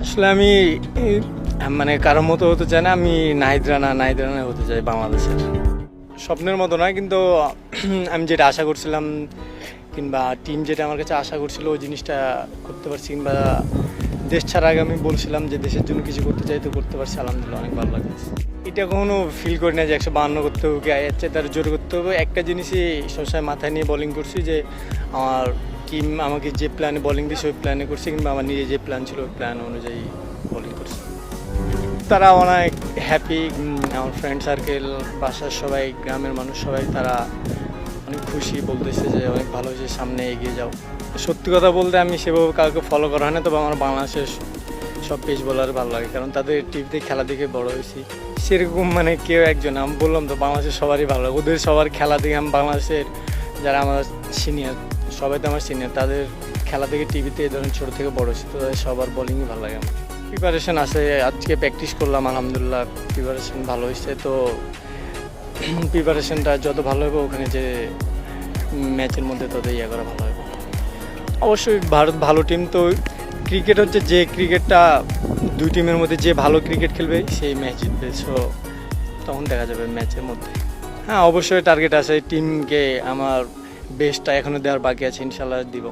আসলে আমি মানে কারোর মতো হতে চাই না, আমি নাহিদ রানা হতে চাই বাংলাদেশের। স্বপ্নের মতো নয়, কিন্তু আমি যেটা আশা করছিলাম কিংবা টিম যেটা আমার কাছে আশা করছিল ওই জিনিসটা করতে পারছি, কিংবা দেশ ছাড়া আগে আমি বলছিলাম যে দেশের জন্য কিছু করতে চাই, তো করতে পারছি, আলহামদুলিল্লাহ অনেক ভালো লাগছে। এটা কখনো ফিল করি না যে 152 করতে হবে, এর তার জোরে করতে হবে। একটা জিনিসই সবসময় মাথায় নিয়ে বোলিং করছি যে আমার টিম আমাকে যে প্ল্যানে বোলিং দিয়েছে ওই প্ল্যানে করছি, কিংবা আমার নিজে যে প্ল্যান ছিল ওই প্ল্যান অনুযায়ী বোলিং করছি। তারা অনেক হ্যাপি, আমার ফ্রেন্ড সার্কেল, বাসার সবাই, গ্রামের মানুষ সবাই তারা অনেক খুশি, বলতেছে যে অনেক ভালো হয়েছে, সামনে এগিয়ে যাও। সত্যি কথা বলতে আমি সেভাবে কাউকে ফলো করা হয় না, তবে আমার বাংলাদেশের সব পেস বোলার ভালো লাগে, কারণ তাদের টিভিতে খেলা দেখে বড় হয়েছি। সেরকম মানে কেউ একজন, আমি বললাম তো বাংলাদেশের সবারই ভালো লাগে, ওদের সবার খেলা দেখে আমি বাংলাদেশের যারা আমার সিনিয়র, সবাই তো আমার সিনিয়র, তাদের খেলা দেখে টিভিতে এই ধরনের ছোটো থেকে বড় হয়েছি, তো তাদের সবার বোলিংই ভালো লাগে আমার। প্রিপারেশন আছে, আজকে প্র্যাকটিস করলাম, আলহামদুলিল্লাহ প্রিপারেশন ভালো হয়েছে। তো প্রিপারেশনটা যত ভালো হবে ওখানে যে ম্যাচের মধ্যে তত ইয়ে করা ভালো হবে। অবশ্যই ভারত ভালো টিম, তো ক্রিকেট হচ্ছে যে ক্রিকেটটা দুই টিমের মধ্যে যে ভালো ক্রিকেট খেলবে সেই ম্যাচ জিতবে, সো তখন দেখা যাবে ম্যাচের মধ্যে। হ্যাঁ, অবশ্যই টার্গেট আছে, টিমকে আমার বেস্টটা এখনও দেওয়ার বাকি আছে, ইনশাল্লাহ দিব।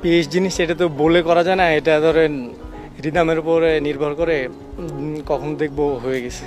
বেস্ট জিনিস এটা তো বলে করা যায় না, এটা ধরেন রিদমের উপরে নির্ভর করে, কখন দেখবো হয়ে গেছে।